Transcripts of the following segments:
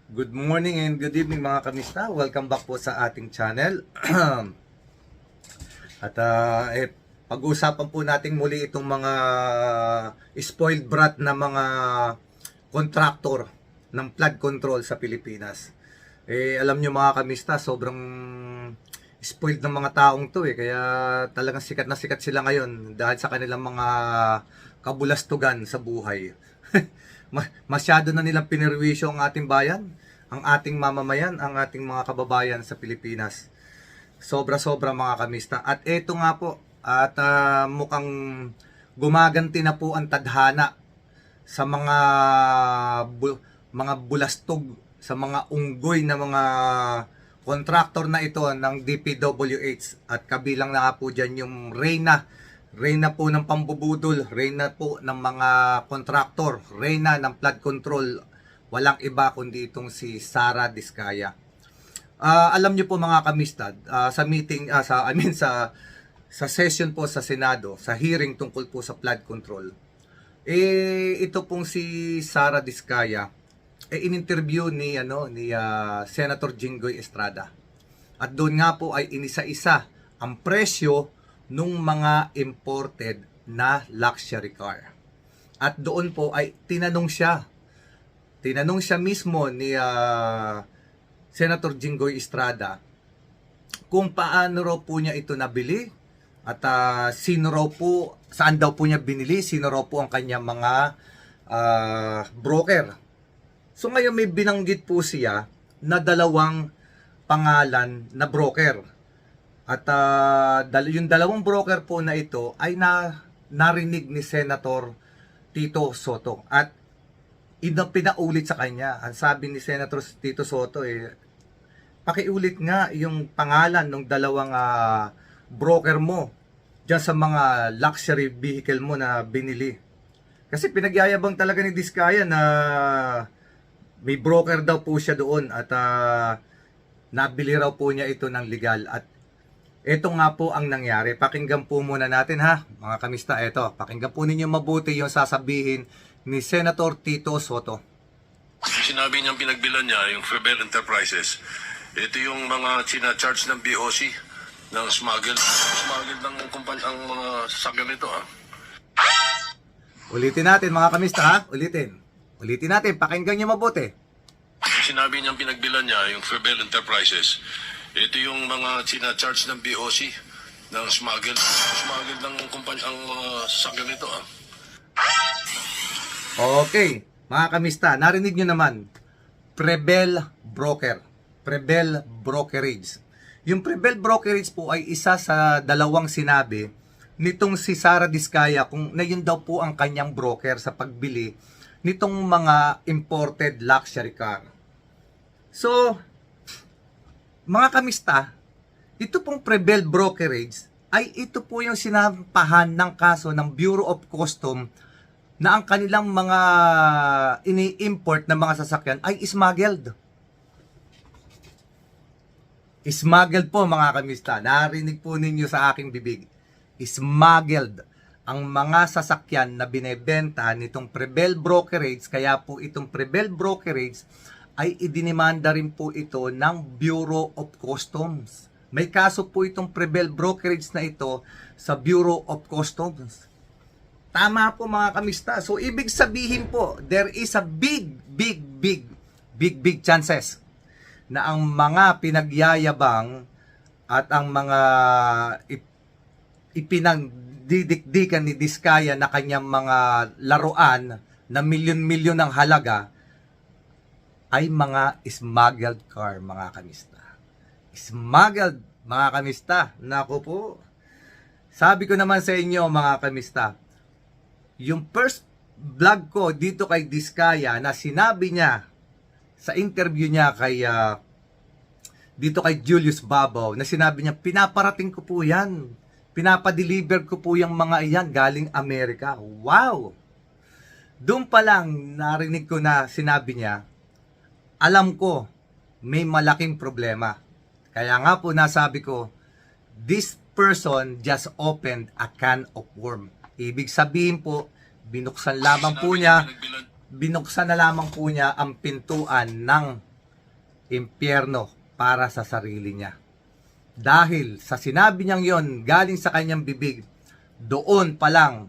Good morning and good evening mga kamista. Welcome back po sa ating channel. At pag-uusapan po natin muli itong mga spoiled brat na mga contractor ng flood control sa Pilipinas. Alam nyo mga kamista, sobrang spoiled ng mga taong to kaya talagang sikat na sikat sila ngayon dahil sa kanilang mga kabulastugan sa buhay. Masyado na nilang pinirwisyo ang ating bayan, ang ating mamamayan, ang ating mga kababayan sa Pilipinas. Sobra-sobra mga kamista. At eto nga po, mukhang gumaganti na po ang tadhana sa mga bulastog, sa mga unggoy na mga contractor na ito ng DPWH. At kabilang na po dyan yung Reyna po ng pambubudol, Reyna po ng mga kontraktor, Reyna ng flood control. Walang iba kundi itong si Sara Diskaya. Alam niyo po mga kamistad, sa meeting, sa session po sa Senado, sa hearing tungkol po sa flood control, ito pong si Sara Diskaya, in-interview ni Senator Jinggoy Estrada. At doon nga po ay inisa-isa ang presyo nung mga imported na luxury car. At doon po ay tinanong siya mismo ni Senator Jinggoy Estrada kung paano raw po niya ito nabili at saan daw po niya binili, sino raw po ang kanyang mga broker. So ngayon may binanggit po siya na dalawang pangalan na broker. At yung dalawang broker po na ito ay narinig ni Senator Tito Soto. At pinaulit sa kanya. Ang sabi ni Senator Tito Soto, pakiulit nga yung pangalan ng dalawang broker mo dyan sa mga luxury vehicle mo na binili. Kasi pinagyayabang talaga ni Diskaya na may broker daw po siya doon at nabili raw po niya ito ng legal. At ito nga po ang nangyari. Pakinggan po muna natin mga kamista. Pakinggan po ninyo mabuti yung sasabihin ni Senator Tito Soto. Sinabi niyang pinagbilan niya yung Febel Enterprises. Ito yung mga charge ng BOC ng smuggle ng kumpanya ang mga sasakyan nito Ulitin natin mga kamista Ulitin natin, pakinggan niyo mabuti. Sinabi niyang pinagbilan niya yung Febel Enterprises. Ito yung mga charge ng BOC ng smuggle ng kumpanya ang mga sasakyan nito Okay, mga kamista, narinig nyo naman, Prebel Brokerage. Yung Prebel Brokerage po ay isa sa dalawang sinabi nitong si Sara Diskaya kung na yun daw po ang kanyang broker sa pagbili nitong mga imported luxury car. So, mga kamista, ito pong Prebel Brokerage ay ito po yung sinampahan ng kaso ng Bureau of Customs na ang kanilang mga ini-import na mga sasakyan ay smuggled. Smuggled po mga kamista. Narinig po ninyo sa aking bibig. Smuggled ang mga sasakyan na binebenta nitong Prebel Brokerage. Kaya po itong Prebel Brokerage ay idinimanda rin po ito ng Bureau of Customs. May kaso po itong Prebel Brokerage na ito sa Bureau of Customs. Tama po mga kamista. So ibig sabihin po, there is a big chances na ang mga pinagyayabang at ang mga ipinagdidikdikan ni Diskaya na kanyang mga laruan na milyon-milyon ng halaga ay mga smuggled car mga kamista. Smuggled mga kamista. Naku po. Sabi ko naman sa inyo mga kamista, yung first vlog ko dito kay Diskaya na sinabi niya sa interview niya dito kay Julius Babaw na sinabi niya, pinaparating ko po yan. Pinapadeliver ko po yung mga iyan galing Amerika. Wow! Doon pa lang narinig ko na sinabi niya, alam ko may malaking problema. Kaya nga po nasabi ko, this person just opened a can of worm. Ibig sabihin po, binuksan na lamang po niya ang pintuan ng impyerno para sa sarili niya. Dahil sa sinabi niyang yon galing sa kanyang bibig, doon pa lang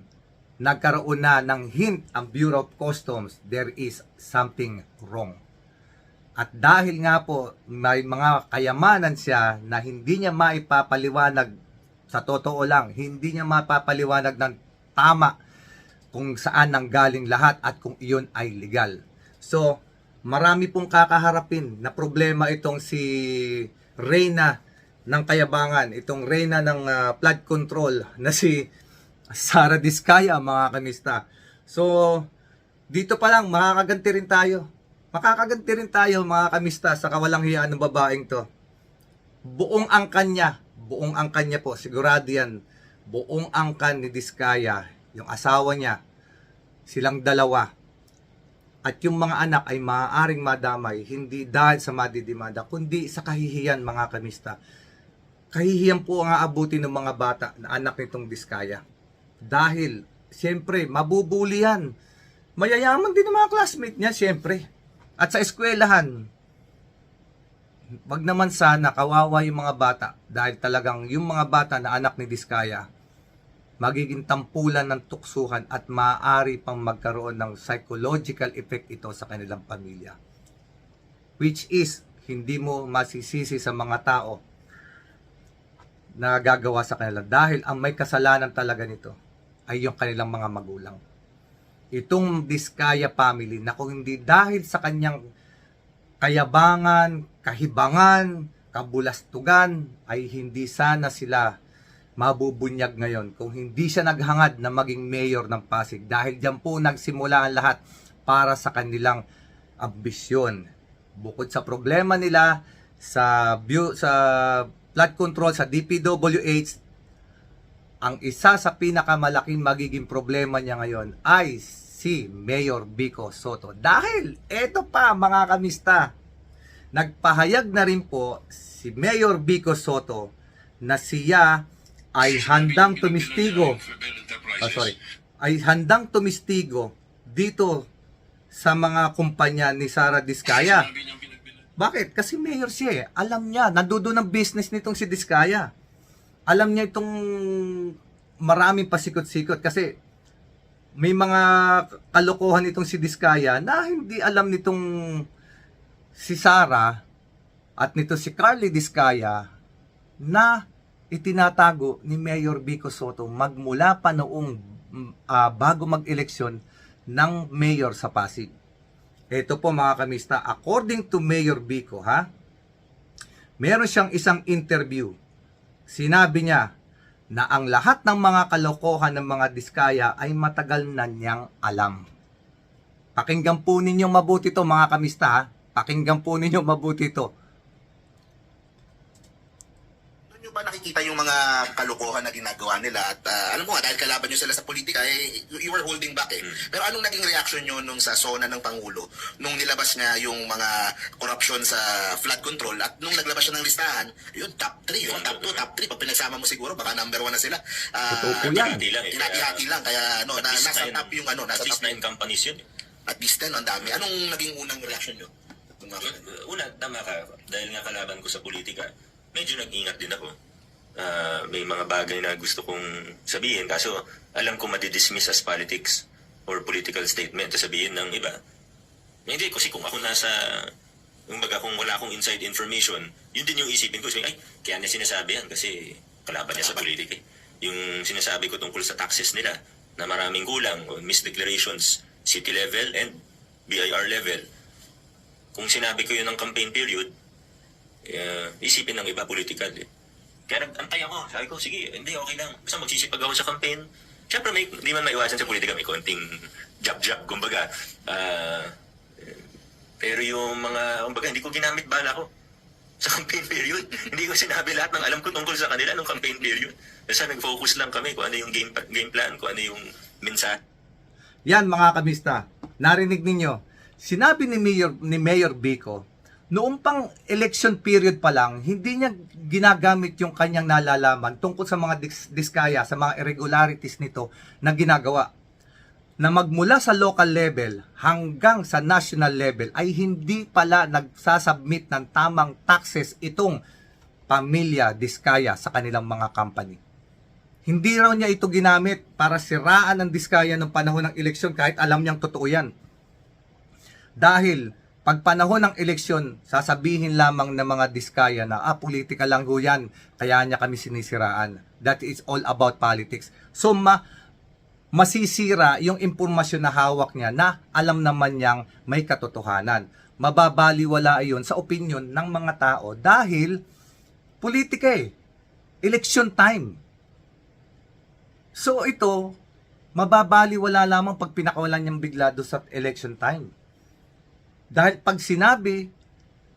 nagkaroon na ng hint ang Bureau of Customs, there is something wrong. At dahil nga po may mga kayamanan siya na hindi niya maipapaliwanag, sa totoo lang, hindi niya mapapaliwanag ng tama kung saan nanggaling lahat at kung iyon ay legal. So, marami pong kakaharapin na problema itong si Reyna ng Kayabangan, itong Reyna ng flood control na si Sara Diskaya, mga kamista. So, dito pa lang makakaganti rin tayo. Makakaganti rin tayo, mga kamista, sa kawalang hiyaan ng babaeng to. Buong angkan niya po, sigurado yan. Buong angkan ni Diskaya, yung asawa niya, silang dalawa. At yung mga anak ay maaaring madamay, hindi dahil sa madidimanda, kundi sa kahihiyan, mga kamista. Kahihiyan po ang aabutin ng mga bata na anak nitong Diskaya. Dahil, siyempre, mabubuli yan. Mayayaman din ang mga classmate niya, siyempre. At sa eskwelahan, wag naman sana kawawa yung mga bata. Dahil talagang yung mga bata na anak ni Diskaya, magiging tampulan ng tuksuhan at maaari pang magkaroon ng psychological effect ito sa kanilang pamilya. Which is, hindi mo masisisi sa mga tao na gagawa sa kanila. Dahil ang may kasalanan talaga nito ay yung kanilang mga magulang. Itong Diskaya family na kung hindi dahil sa kanyang kayabangan, kahibangan, kabulastugan, ay hindi sana sila mabubunyag ngayon kung hindi siya naghangad na maging mayor ng Pasig. Dahil diyan po nagsimula ang lahat para sa kanilang ambisyon. Bukod sa problema nila sa flood control, sa DPWH, ang isa sa pinakamalaking magiging problema niya ngayon ay si Mayor Vico Sotto. Dahil, eto pa mga kamista, nagpahayag na rin po si Mayor Vico Sotto na siya ay handang tumistigo. Ay handang tumistigo dito sa mga kumpanya ni Sara Diskaya. Bakit? Kasi mayor siya eh. Alam niya, nandoon ang business nitong si Diskaya. Alam niya itong maraming pasikot-sikot kasi may mga kalokohan itong si Diskaya na hindi alam nitong si Sara at nito si Carly Diskaya na itinatago ni Mayor Vico Sotto magmula pa noong bago mag-eleksyon ng mayor sa Pasig. Ito po mga kamista, according to Mayor Vico, meron siyang isang interview. Sinabi niya na ang lahat ng mga kalokohan ng mga Diskaya ay matagal na niyang alam. Pakinggan po ninyong mabuti to mga kamista. Pakinggan po ninyong mabuti to. Doon nyo ba nakikita yung mga kalokohan na ginagawa nila? At alam mo nga, dahil kalaban nyo sila sa politika, you were holding back eh. Pero anong naging reaction nyo nung sa SONA ng Pangulo nung nilabas nga yung mga corruption sa flood control at nung naglabas siya ng listahan, yun, top 3, yun, top 2, top 3. Pag pinagsama mo siguro, baka number 1 na sila. Totoo po yan. Kinati lang. Kaya nasa top yung At least 9 companies yun. At least 10, ang dami. Anong naging unang reaction nyo? Una, tama ka. Dahil nga kalaban ko sa politika, medyo nag-ingat din ako. May mga bagay na gusto kong sabihin, kaso alam ko madidismiss as politics or political statement na sabihin ng iba. Hindi, kasi kung ako nasa, kung wala akong inside information, yun din yung isipin ko. So, ay, kaya niya sinasabi yan kasi kalaban niya sa politika. Yung sinasabi ko tungkol sa taxes nila, na maraming kulang o misdeclarations, city level and BIR level. Kung sinabi ko yun ng campaign period, isipin ng iba political eh. Kaya nag-antay ako. Sabi ko, sige, hindi, okay lang. Basta magsisipag ako sa campaign. Siyempre, hindi man maiwasan sa politika, may konting jab-jab, kumbaga. Pero yung kumbaga, hindi ko ginamit bala ko sa campaign period. Hindi ko sinabi lahat ng alam ko tungkol sa kanila nung campaign period. Basta nag-focus lang kami kung ano yung game plan, kung ano yung mensahe. Yan mga kamista, narinig ninyo. Sinabi ni Mayor Vico, noong pang election period pa lang, hindi niya ginagamit yung kanyang nalalaman tungkol sa mga Diskaya, sa mga irregularities nito na ginagawa. na magmula sa local level hanggang sa national level ay hindi pala nagsasubmit ng tamang taxes itong pamilya Diskaya sa kanilang mga company. Hindi raw niya ito ginamit para siraan ng Diskaya ng panahon ng eleksyon kahit alam niyang totoo yan. Dahil pag panahon ng eleksyon, sasabihin lamang ng mga Diskaya na politika lang ho yan, kaya niya kami sinisiraan. That is all about politics. So masisira yung impormasyon na hawak niya na alam naman niyang may katotohanan. Mababaliwala yun sa opinion ng mga tao dahil politika election time. So ito, mababaliwala lamang pag pinakawalan niyang bigla doon sa election time. Dahil pag sinabi,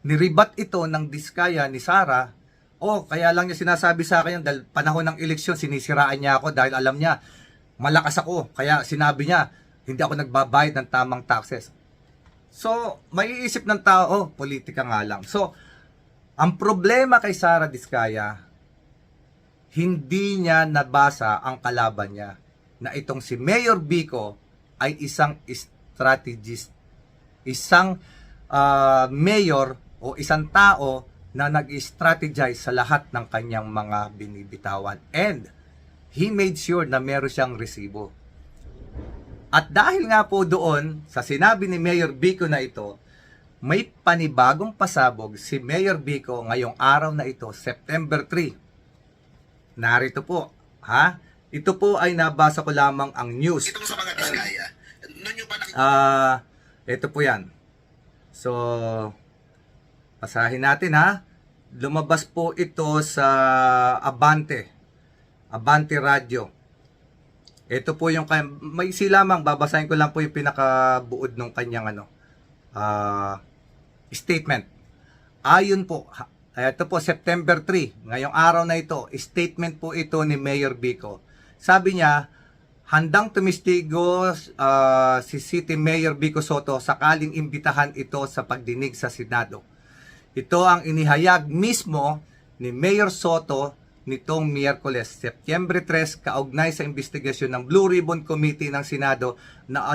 niribat ito ng Diskaya ni Sara, kaya lang niya sinasabi sa akin yan dahil panahon ng eleksyon, sinisiraan niya ako dahil alam niya, malakas ako. Kaya sinabi niya, hindi ako nagbabayad ng tamang taxes. So, maiisip ng tao, politika nga lang. So, ang problema kay Sara Diskaya, hindi niya nabasa ang kalaban niya na itong si Mayor Vico ay isang strategist, isang mayor o isang tao na nag-strategize sa lahat ng kanyang mga binibitawan. And he made sure na meron siyang resibo. At dahil nga po doon, sa sinabi ni Mayor Vico na ito, may panibagong pasabog si Mayor Vico ngayong araw na ito, September 3. Narito po, ha? Ito po ay nabasa ko lamang ang news. Itong sa mga Diskaya, nun nyo ba Ito po yan. So, basahin natin ha. Lumabas po ito sa Abante Radio. Ito po yung may lamang, babasahin ko lang po yung pinakabuod ng kanyang statement. Ayon po, ito po September 3, ngayong araw na ito, statement po ito ni Mayor Vico. Sabi niya, handang tumistigo si City Mayor Vico Soto sakaling imbitahan ito sa pagdinig sa Senado. Ito ang inihayag mismo ni Mayor Soto nitong Miyerkules, September 3, kaugnay sa investigasyon ng Blue Ribbon Committee ng Senado na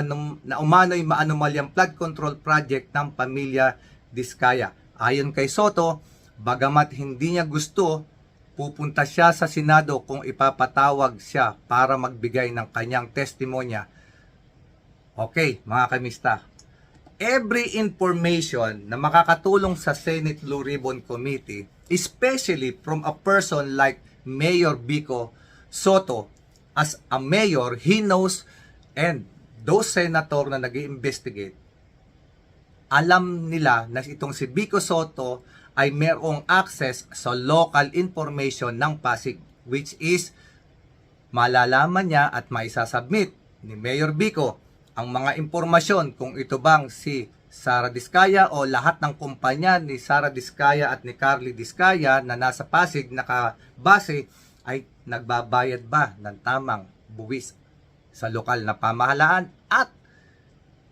umano'y maanomalyang flood control project ng pamilya Diskaya. Ayon kay Soto, bagamat hindi niya gusto, pupunta siya sa Senado kung ipapatawag siya para magbigay ng kanyang testimonya. Okay, mga kamista. Every information na makakatulong sa Senate Blue Ribbon Committee, especially from a person like Mayor Vico Soto, as a mayor, he knows, and those senator na nag-i-investigate, alam nila na itong si Vico Soto ay mayroong access sa local information ng Pasig, which is malalaman niya at maisasubmit ni Mayor Vico ang mga impormasyon kung ito bang si Sara Diskaya o lahat ng kumpanya ni Sara Diskaya at ni Carly Diskaya na nasa Pasig nakabase ay nagbabayad ba ng tamang buwis sa lokal na pamahalaan, at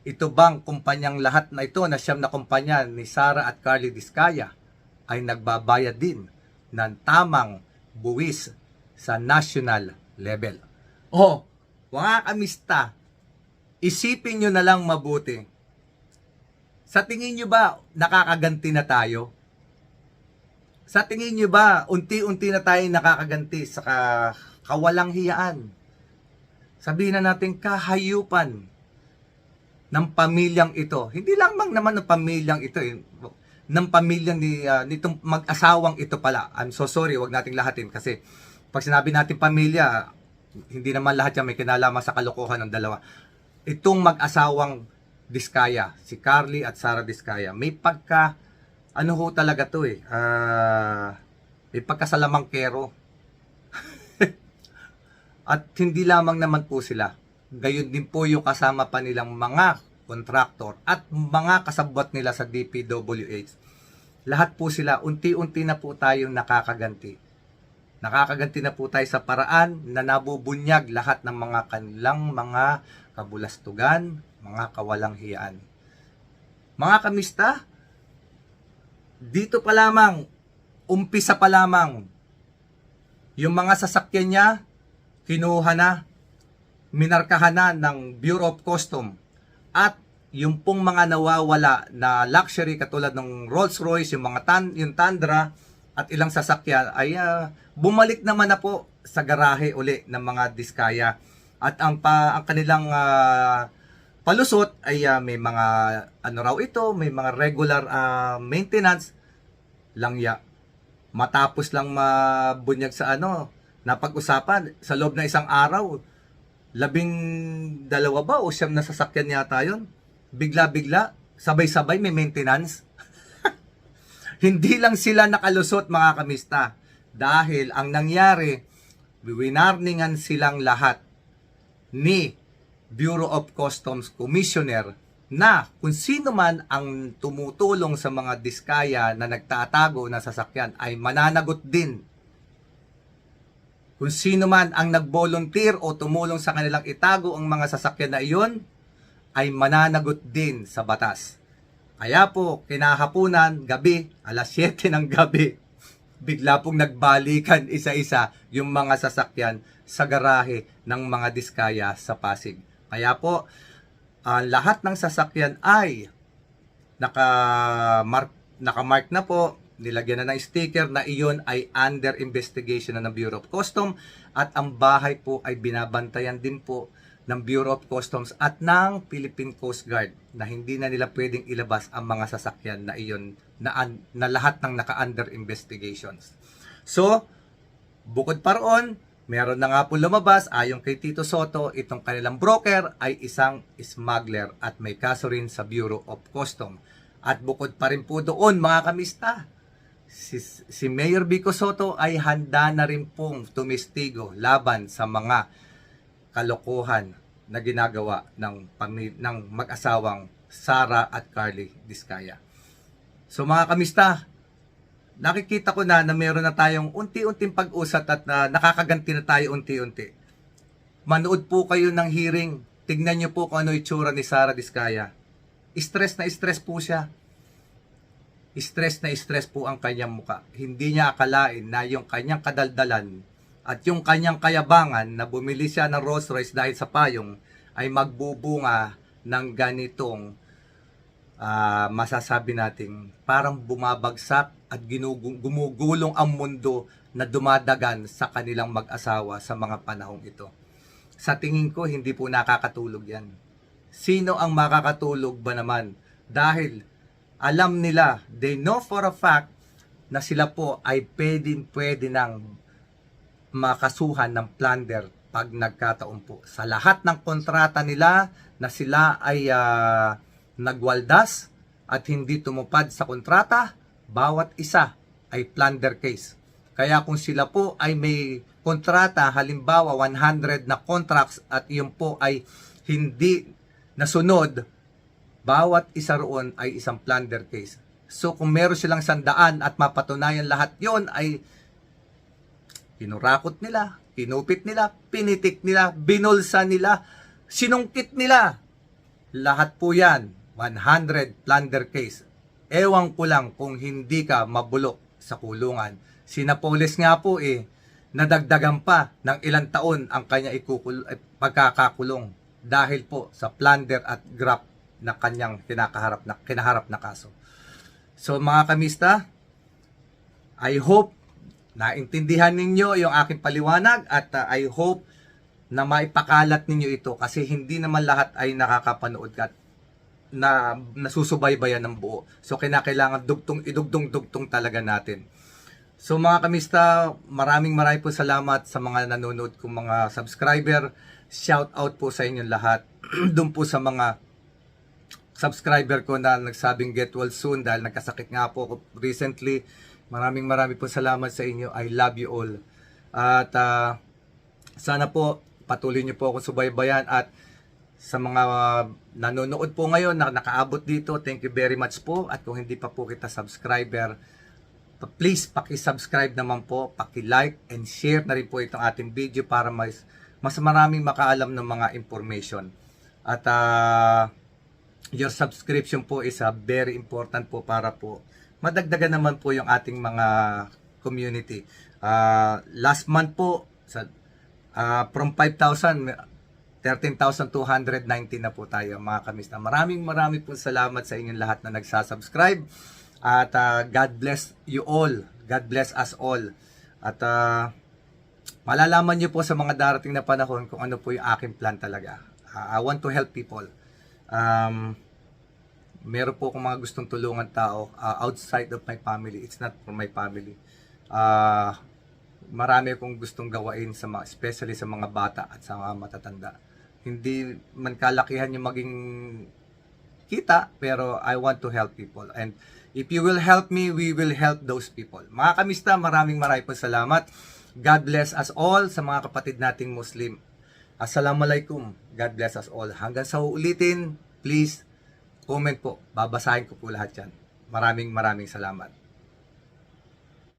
ito bang kumpanyang lahat na ito na siyam na kumpanya ni Sara at Carly Diskaya ay nagbabayad din ng tamang buwis sa national level. Mga kamista, isipin nyo na lang mabuti. Sa tingin nyo ba nakakaganti na tayo? Sa tingin nyo ba unti-unti na tayo nakakaganti sa kawalang hiyaan? Sabihin na natin kahayupan ng pamilyang ito. Hindi lang naman ng pamilyang ito, ng pamilyang nitong mag-asawang ito pala. I'm so sorry, wag nating lahatin kasi pag sinabi natin pamilya, hindi naman lahat yan may kinalaman sa kalokohan ng dalawa. Itong mag-asawang Diskaya, si Carly at Sara Diskaya, may pagka, talaga to may pagkasalamangkero. At hindi lamang naman po sila, gayon din po yung kasama pa nilang mga kontraktor at mga kasabwat nila sa DPWH. Lahat po sila, unti-unti na po tayong nakakaganti. Nakakaganti na po tayo sa paraan na nabubunyag lahat ng mga kanilang mga kabulastugan, mga kawalang hiyaan. Mga kamista, dito pa lamang, umpisa pa lamang, yung mga sasakyan niya, kinuha na minarkahan na ng Bureau of Custom at yung pong mga nawawala na luxury katulad ng Rolls Royce, yung mga yung Tundra at ilang sasakyan ay bumalik naman na po sa garahe uli ng mga diskaya. At ang kanilang palusot ay may mga ano raw ito, may mga regular maintenance lang matapos lang mabunyag sa napag-usapan sa loob na isang araw. 12 ba o 9 na sasakyan yata yun. Bigla-bigla, sabay-sabay may maintenance. Hindi lang sila nakalusot mga kamista. Dahil ang nangyari, winarningan silang lahat ni Bureau of Customs Commissioner na kung sino man ang tumutulong sa mga diskaya na nagtatago na sasakyan ay mananagot din. Kung sino man ang nag-volunteer o tumulong sa kanilang itago ang mga sasakyan na iyon, ay mananagot din sa batas. Kaya po, kinahapunan, gabi, alas 7 ng gabi, bigla pong nagbalikan isa-isa yung mga sasakyan sa garahe ng mga diskaya sa Pasig. Kaya po, lahat ng sasakyan ay nakamark na po, nilagyan na ng sticker na iyon ay under investigation na ng Bureau of Customs at ang bahay po ay binabantayan din po ng Bureau of Customs at ng Philippine Coast Guard na hindi na nila pwedeng ilabas ang mga sasakyan na iyon na lahat ng naka-under investigations. So, bukod pa roon, meron na nga po lumabas ayon kay Tito Soto, itong kanilang broker ay isang smuggler at may kaso rin sa Bureau of Customs. At bukod pa rin po doon mga kamista, si Mayor Vico Soto ay handa na rin pong tumistigo laban sa mga kalokohan na ginagawa ng mag-asawang Sara at Carly Diskaya. So mga kamista, nakikita ko na meron na tayong unti-unting pag-usat at nakakaganti na tayo unti-unti. Manood po kayo ng hearing, tignan nyo po kung ano itsura ni Sara Diskaya. Stress na stress po siya. Stress na stress po ang kanyang muka. Hindi niya akalain na yung kanyang kadaldalan at yung kanyang kayabangan na bumili siya ng Rolls Royce dahil sa payong ay magbubunga ng ganitong masasabi natin parang bumabagsak at gumugulong ang mundo na dumadagan sa kanilang mag-asawa sa mga panahong ito. Sa tingin ko, hindi po nakakatulog yan. Sino ang makakatulog ba naman? Dahil alam nila, they know for a fact na sila po ay pwede nang makasuhan ng plunder pag nagkataon po. Sa lahat ng kontrata nila na sila ay nagwaldas at hindi tumupad sa kontrata, bawat isa ay plunder case. Kaya kung sila po ay may kontrata, halimbawa 100 na contracts at yun po ay hindi nasunod, bawat isa roon ay isang plunder case. So kung meron silang 100 at mapatunayan lahat yon ay kinurakot nila, kinupit nila, pinitik nila, binulsa nila, sinungkit nila. Lahat po yan, 100 plunder case. Ewan ko lang kung hindi ka mabulok sa kulungan. Si Napoles nga po nadagdagan pa ng ilang taon ang kanya pagkakakulong dahil po sa plunder at graft na kanyang kinaharap na kaso. So mga kamista, I hope naintindihan ninyo yung aking paliwanag at I hope na maipakalat ninyo ito kasi hindi naman lahat ay nakakapanood at na nasusubaybayan ng buo. So kinakailangan idugtong talaga natin. So mga kamista, maraming po salamat sa mga nanonood kong mga subscriber. Shout out po sa inyong lahat. Doon po sa mga subscriber ko na nagsabing get well soon dahil nagkasakit nga po recently. Maraming po salamat sa inyo. I love you all. At sana po patuloy niyo po ako subaybayan at sa mga nanonood po ngayon na nakaabot dito, thank you very much po. At kung hindi pa po kita subscriber, please paki-subscribe naman po, paki-like and share na rin po itong ating video para mas maraming makaalam ng mga information. At your subscription po is very important po para po madagdagan naman po yung ating mga community. Last month po, from 5,000, 13,290 na po tayo mga kamista. Maraming po salamat sa inyong lahat na nagsasubscribe. At God bless you all. God bless us all. At malalaman nyo po sa mga darating na panahon kung ano po yung aking plan talaga. I want to help people. Meron po akong mga gustong tulungan tao outside of my family. It's not for my family. Marami akong gustong gawain sa mga, especially sa mga bata at sa mga matatanda. Hindi man kalakihan yung maging kita, pero I want to help people. And if you will help me, we will help those people. Mga kamista, maraming po salamat. God bless us all sa mga kapatid nating Muslim. Assalamualaikum. God bless us all. Hanggang sa uulitin, please comment po. Babasahin ko po lahat yan. Maraming salamat.